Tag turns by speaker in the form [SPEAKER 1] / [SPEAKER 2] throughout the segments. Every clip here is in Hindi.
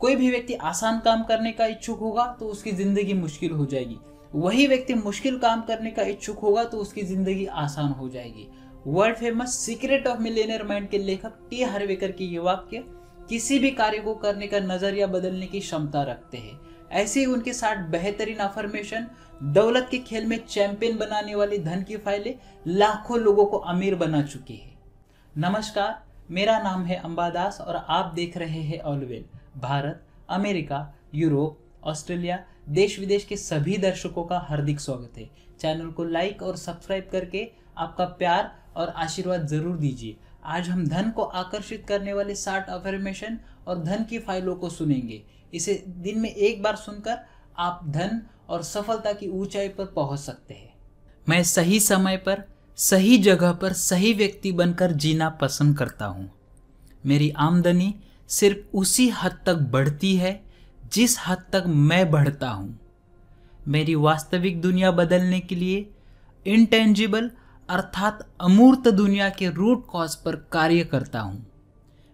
[SPEAKER 1] कोई भी व्यक्ति आसान काम करने का इच्छुक होगा तो उसकी जिंदगी मुश्किल हो जाएगी। वही व्यक्ति मुश्किल काम करने का इच्छुक होगा तो उसकी जिंदगी आसान हो जाएगी। World famous secret of millionaire mind के लेखक टी हार्वेकर की ये वाक्य किसी भी कार्य को करने का नजरिया बदलने की क्षमता रखते हैं। ऐसे ही उनके 60 बेहतरीन अफर्मेशन दौलत के खेल में चैंपियन बनाने वाली धन की फाइलें लाखों लोगों को अमीर बना चुकी है। नमस्कार, मेरा नाम है अंबादास और आप देख रहे हैं ऑलवेल। भारत, अमेरिका, यूरोप, ऑस्ट्रेलिया, देश विदेश के सभी दर्शकों का हार्दिक स्वागत है। चैनल को लाइक और सब्सक्राइब करके आपका प्यार और आशीर्वाद जरूर दीजिए। आज हम धन को आकर्षित करने वाले 60 अफर्मेशन और धन की फाइलों को सुनेंगे। इसे दिन में एक बार सुनकर आप धन और सफलता की ऊंचाई पर पहुंच सकते हैं। मैं सही समय पर, सही जगह पर, सही व्यक्ति बनकर जीना पसंद करता हूँ। मेरी आमदनी सिर्फ उसी हद तक बढ़ती है जिस हद तक मैं बढ़ता हूँ। मेरी वास्तविक दुनिया बदलने के लिए इंटेंजिबल अर्थात अमूर्त दुनिया के रूट कॉज पर कार्य करता हूँ।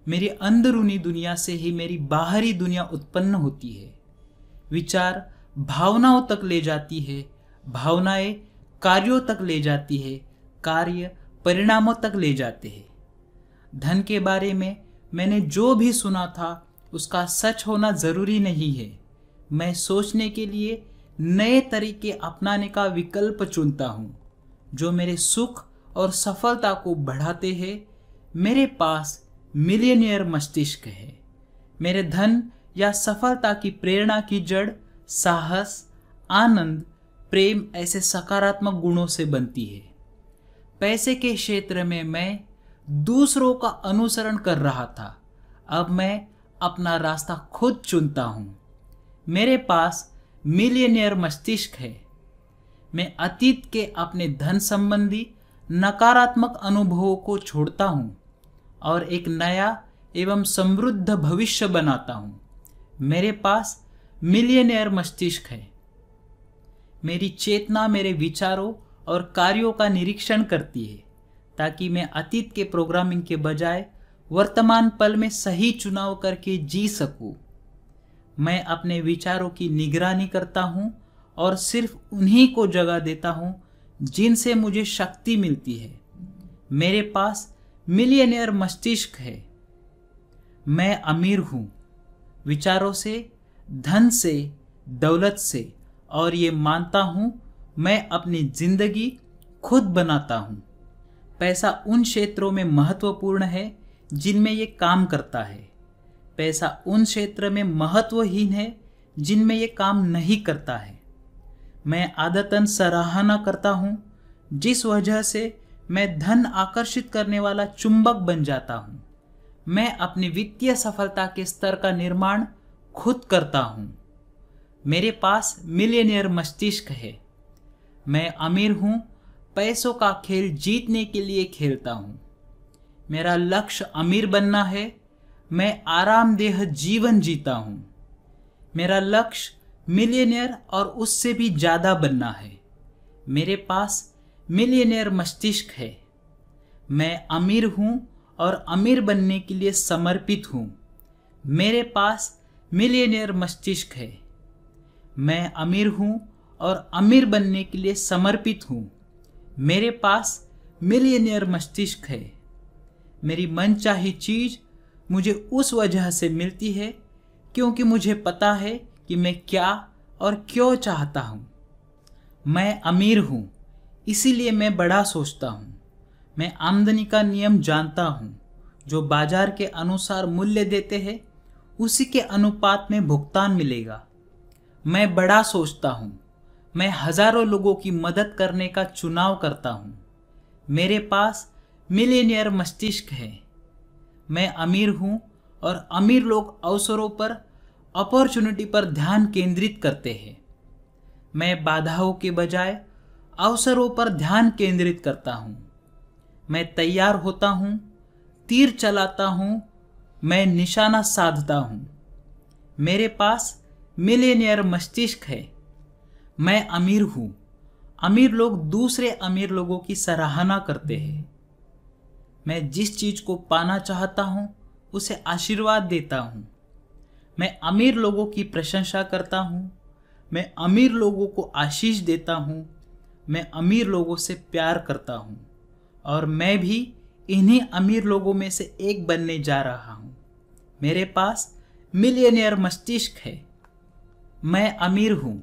[SPEAKER 1] मेरी अंदरूनी दुनिया से ही मेरी बाहरी दुनिया उत्पन्न होती है। विचार भावनाओं तक ले जाती है, भावनाएं कार्यों तक ले जाती है, कार्य परिणामों तक ले जाते हैं। धन के बारे में मैंने जो भी सुना था उसका सच होना जरूरी नहीं है। मैं सोचने के लिए नए तरीके अपनाने का विकल्प चुनता हूँ जो मेरे सुख और सफलता को बढ़ाते हैं। मेरे पास मिलियनियर मस्तिष्क है। मेरे धन या सफलता की प्रेरणा की जड़ साहस, आनंद, प्रेम ऐसे सकारात्मक गुणों से बनती है। पैसे के क्षेत्र में मैं दूसरों का अनुसरण कर रहा था, अब मैं अपना रास्ता खुद चुनता हूँ। मेरे पास मिलियनियर मस्तिष्क है। मैं अतीत के अपने धन संबंधी नकारात्मक अनुभवों को छोड़ता हूँ और एक नया एवं समृद्ध भविष्य बनाता हूँ। मेरे पास मिलियनियर मस्तिष्क है। मेरी चेतना मेरे विचारों और कार्यों का निरीक्षण करती है ताकि मैं अतीत के प्रोग्रामिंग के बजाय वर्तमान पल में सही चुनाव करके जी सकूं। मैं अपने विचारों की निगरानी करता हूं और सिर्फ उन्हीं को जगह देता हूं जिनसे मुझे शक्ति मिलती है। मेरे पास मिलियनियर मस्तिष्क है। मैं अमीर हूं, विचारों से, धन से, दौलत से, और ये मानता हूं मैं अपनी जिंदगी खुद बनाता हूं। पैसा उन क्षेत्रों में महत्वपूर्ण है जिनमें ये काम करता है। पैसा उन क्षेत्र में महत्वहीन है जिनमें ये काम नहीं करता है। मैं आदतन सराहना करता हूँ जिस वजह से मैं धन आकर्षित करने वाला चुंबक बन जाता हूँ। मैं अपनी वित्तीय सफलता के स्तर का निर्माण खुद करता हूँ। मेरे पास मिलियनियर मस्तिष्क है। मैं अमीर हूँ, पैसों का खेल जीतने के लिए खेलता हूँ। मेरा लक्ष्य अमीर बनना है। मैं आरामदेह जीवन जीता हूँ। मेरा लक्ष्य मिलियनियर और उससे भी ज़्यादा बनना है। मेरे पास मिलियनियर मस्तिष्क है। मैं अमीर हूँ और अमीर बनने के लिए समर्पित हूँ। मेरे पास मिलियनियर मस्तिष्क है। मैं अमीर हूँ और अमीर बनने के लिए समर्पित हूँ। मेरे पास मिलियनियर मस्तिष्क है। मेरी मनचाही चीज़ मुझे उस वजह से मिलती है क्योंकि मुझे पता है कि मैं क्या और क्यों चाहता हूँ। मैं अमीर हूँ, इसीलिए मैं बड़ा सोचता हूँ। मैं आमदनी का नियम जानता हूँ। जो बाजार के अनुसार मूल्य देते हैं उसी के अनुपात में भुगतान मिलेगा। मैं बड़ा सोचता हूँ। मैं हजारों लोगों की मदद करने का चुनाव करता हूँ। मेरे पास मिलियनियर मस्तिष्क है। मैं अमीर हूँ और अमीर लोग अवसरों पर, अपॉर्चुनिटी पर ध्यान केंद्रित करते हैं। मैं बाधाओं के बजाय अवसरों पर ध्यान केंद्रित करता हूँ। मैं तैयार होता हूँ, तीर चलाता हूँ, मैं निशाना साधता हूँ। मेरे पास मिलियनियर मस्तिष्क है। मैं अमीर हूँ। अमीर लोग दूसरे अमीर लोगों की सराहना करते हैं। मैं जिस चीज को पाना चाहता हूँ उसे आशीर्वाद देता हूँ। मैं अमीर लोगों की प्रशंसा करता हूँ, मैं अमीर लोगों को आशीष देता हूँ, मैं अमीर लोगों से प्यार करता हूँ और मैं भी इन्हीं अमीर लोगों में से एक बनने जा रहा हूँ। मेरे पास मिलियनेयर मस्तिष्क है। मैं अमीर हूँ,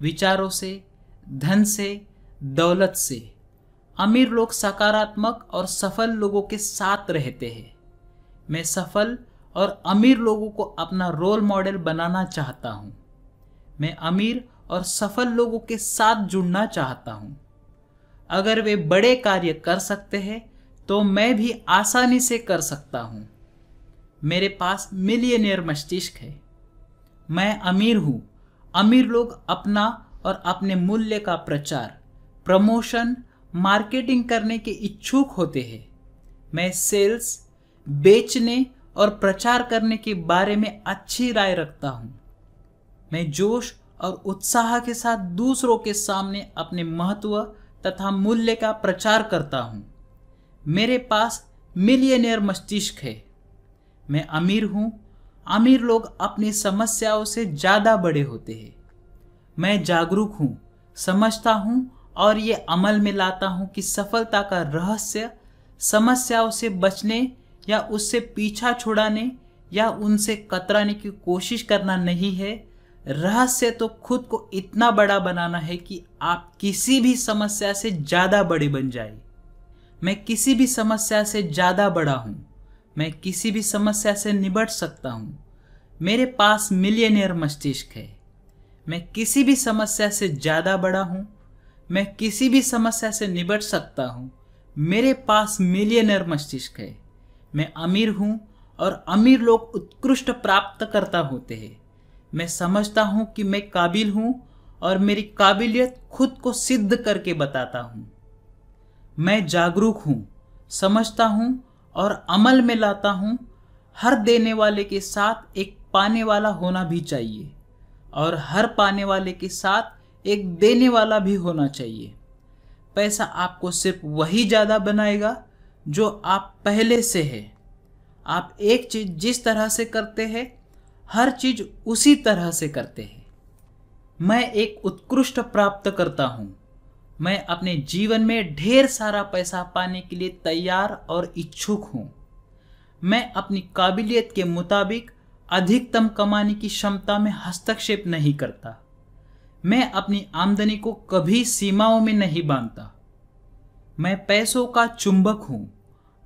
[SPEAKER 1] विचारों से, धन से, दौलत से। अमीर लोग सकारात्मक और सफल लोगों के साथ रहते हैं। मैं सफल और अमीर लोगों को अपना रोल मॉडल बनाना चाहता हूँ। मैं अमीर और सफल लोगों के साथ जुड़ना चाहता हूँ। अगर वे बड़े कार्य कर सकते हैं तो मैं भी आसानी से कर सकता हूँ। मेरे पास मिलियनेयर मस्तिष्क है। मैं अमीर हूँ। अमीर लोग अपना और अपने मूल्य का प्रचार, प्रमोशन, मार्केटिंग करने के इच्छुक होते हैं। मैं सेल्स, बेचने और प्रचार करने के बारे में अच्छी राय रखता हूँ। मैं जोश और उत्साह के साथ दूसरों के सामने अपने महत्व तथा मूल्य का प्रचार करता हूँ। मेरे पास मिलियनेयर मस्तिष्क है। मैं अमीर हूँ। अमीर लोग अपनी समस्याओं से ज़्यादा बड़े होते हैं। मैं जागरूक हूँ, समझता हूँ और ये अमल में लाता हूँ कि सफलता का रहस्य समस्याओं से बचने या उससे पीछा छुड़ाने या उनसे कतराने की कोशिश करना नहीं है। रहस्य तो खुद को इतना बड़ा बनाना है कि आप किसी भी समस्या से ज़्यादा बड़े बन जाए। मैं किसी भी समस्या से ज़्यादा बड़ा हूँ। मैं किसी भी समस्या से निपट सकता हूँ। मेरे पास मिलियनेयर मस्तिष्क है। मैं किसी भी समस्या से ज़्यादा बड़ा हूँ। मैं किसी भी समस्या से निपट सकता हूँ। मेरे पास मिलियनेयर मस्तिष्क है। मैं अमीर हूँ और अमीर लोग उत्कृष्ट प्राप्तकर्ता होते हैं। मैं समझता हूँ कि मैं काबिल हूँ और मेरी काबिलियत खुद को सिद्ध करके बताता हूँ। मैं जागरूक हूँ, समझता हूँ और अमल में लाता हूँ। हर देने वाले के साथ एक पाने वाला होना भी चाहिए और हर पाने वाले के साथ एक देने वाला भी होना चाहिए। पैसा आपको सिर्फ वही ज़्यादा बनाएगा जो आप पहले से है। आप एक चीज़ जिस तरह से करते हैं, हर चीज़ उसी तरह से करते हैं। मैं एक उत्कृष्ट प्राप्त करता हूँ। मैं अपने जीवन में ढेर सारा पैसा पाने के लिए तैयार और इच्छुक हूँ। मैं अपनी काबिलियत के मुताबिक अधिकतम कमाने की क्षमता में हस्तक्षेप नहीं करता। मैं अपनी आमदनी को कभी सीमाओं में नहीं बांधता। मैं पैसों का चुंबक हूँ।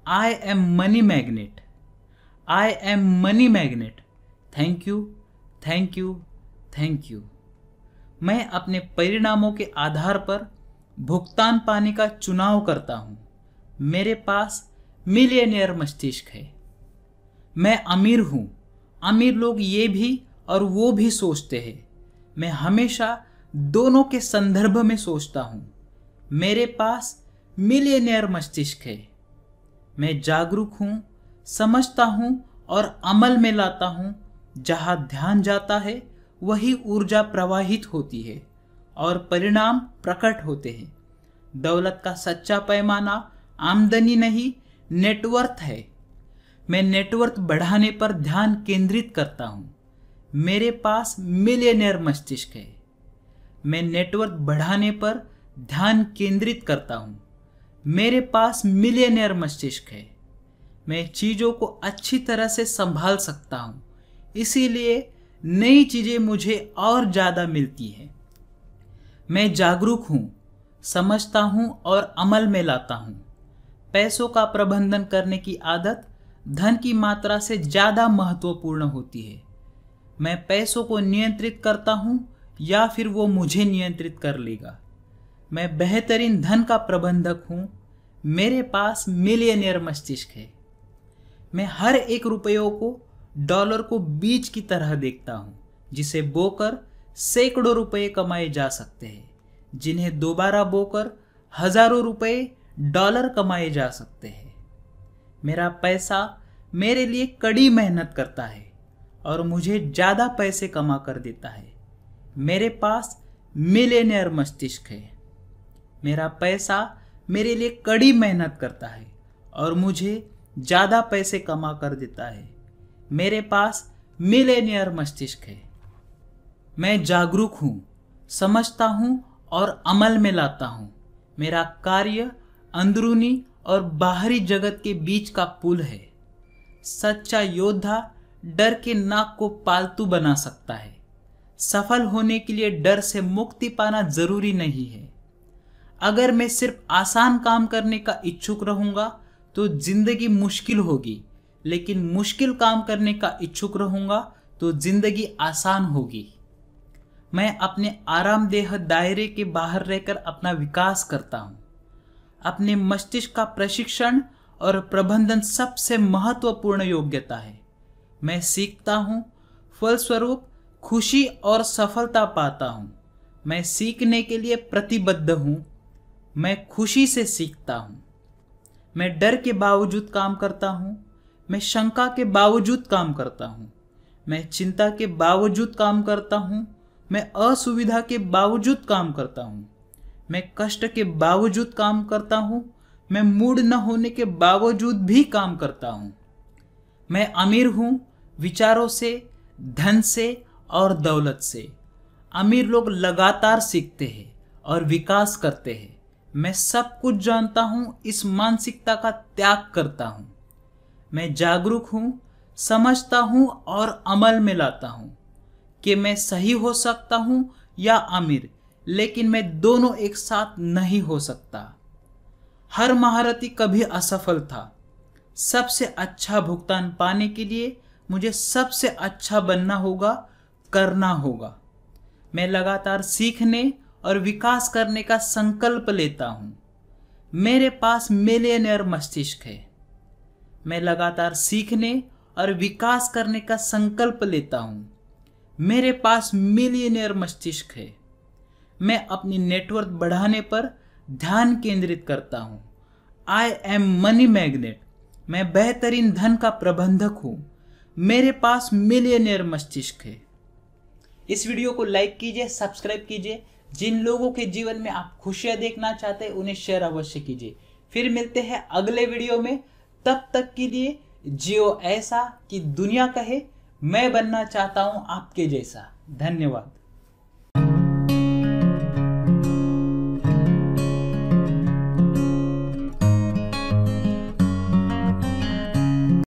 [SPEAKER 1] I am money magnet. I am money magnet. Thank you, thank you, thank you. मैं अपने परिणामों के आधार पर भुगतान पाने का चुनाव करता हूँ। मेरे पास मिलियनेयर मस्तिष्क है। मैं अमीर हूँ। अमीर लोग ये भी और वो भी सोचते हैं। मैं हमेशा दोनों के संदर्भ में सोचता हूँ। मेरे पास मिलियनेयर मस्तिष्क है। मैं जागरूक हूँ, समझता हूँ और अमल में लाता हूँ। जहाँ ध्यान जाता है वही ऊर्जा प्रवाहित होती है और परिणाम प्रकट होते हैं। दौलत का सच्चा पैमाना आमदनी नहीं, नेटवर्थ है। मैं नेटवर्थ बढ़ाने पर ध्यान केंद्रित करता हूँ। मेरे पास मिलियनेयर मस्तिष्क है। मैं नेटवर्थ बढ़ाने पर ध्यान केंद्रित करता हूँ। मेरे पास मिलियनेयर मस्तिष्क है। मैं चीज़ों को अच्छी तरह से संभाल सकता हूँ, इसीलिए नई चीज़ें मुझे और ज़्यादा मिलती हैं। मैं जागरूक हूँ, समझता हूँ और अमल में लाता हूँ। पैसों का प्रबंधन करने की आदत धन की मात्रा से ज़्यादा महत्वपूर्ण होती है। मैं पैसों को नियंत्रित करता हूँ या फिर वो मुझे नियंत्रित कर लेगा। मैं बेहतरीन धन का प्रबंधक हूँ। मेरे पास मिलियनेयर मस्तिष्क है। मैं हर एक रुपयों को डॉलर को बीज की तरह देखता हूँ, जिसे बोकर सैकड़ों रुपए कमाए जा सकते हैं, जिन्हें दोबारा बोकर हजारों रुपए डॉलर कमाए जा सकते हैं। मेरा पैसा मेरे लिए कड़ी मेहनत करता है और मुझे ज़्यादा पैसे कमा कर देता है। मेरे पास मिलियनेयर मस्तिष्क है। मेरा पैसा मेरे लिए कड़ी मेहनत करता है और मुझे ज़्यादा पैसे कमा कर देता है। मेरे पास मिलेनियर मस्तिष्क है। मैं जागरूक हूँ, समझता हूँ और अमल में लाता हूँ। मेरा कार्य अंदरूनी और बाहरी जगत के बीच का पुल है। सच्चा योद्धा डर के नाक को पालतू बना सकता है। सफल होने के लिए डर से मुक्ति पाना जरूरी नहीं है। अगर मैं सिर्फ आसान काम करने का इच्छुक रहूंगा तो जिंदगी मुश्किल होगी, लेकिन मुश्किल काम करने का इच्छुक रहूंगा तो जिंदगी आसान होगी। मैं अपने आरामदेह दायरे के बाहर रहकर अपना विकास करता हूँ। अपने मस्तिष्क का प्रशिक्षण और प्रबंधन सबसे महत्वपूर्ण योग्यता है। मैं सीखता हूँ, फलस्वरूप खुशी और सफलता पाता हूँ। मैं सीखने के लिए प्रतिबद्ध हूँ। मैं खुशी से सीखता हूँ। मैं डर के बावजूद काम करता हूँ। मैं शंका के बावजूद काम करता हूँ। मैं चिंता के बावजूद काम करता हूँ। मैं असुविधा के बावजूद काम करता हूँ। मैं कष्ट के बावजूद काम करता हूँ। मैं मूड न होने के बावजूद भी काम करता हूँ। मैं अमीर हूँ, विचारों से, धन से और दौलत से। अमीर लोग लगातार सीखते हैं और विकास करते हैं। मैं सब कुछ जानता हूँ, इस मानसिकता का त्याग करता हूँ। मैं जागरूक हूँ, समझता हूँ और अमल में लाता हूँ कि मैं सही हो सकता हूँ या अमीर, लेकिन मैं दोनों एक साथ नहीं हो सकता। हर महारथी कभी असफल था। सबसे अच्छा भुगतान पाने के लिए मुझे सबसे अच्छा बनना होगा, करना होगा। मैं लगातार सीखने और विकास करने का संकल्प लेता हूँ। मेरे पास मिलियनेयर मस्तिष्क है। मैं लगातार सीखने और विकास करने का संकल्प लेता हूँ। मेरे पास मिलियनेयर मस्तिष्क है। मैं अपनी नेटवर्थ बढ़ाने पर ध्यान केंद्रित करता हूँ। I am money magnet. मैं बेहतरीन धन का प्रबंधक हूँ। मेरे पास मिलियनेयर मस्तिष्क है। इस वीडियो को लाइक कीजिए, सब्सक्राइब कीजिए। जिन लोगों के जीवन में आप खुशियां देखना चाहते हैं उन्हें शेयर अवश्य कीजिए। फिर मिलते हैं अगले वीडियो में। तब तक के लिए जियो ऐसा कि दुनिया कहे मैं बनना चाहता हूं आपके जैसा। धन्यवाद।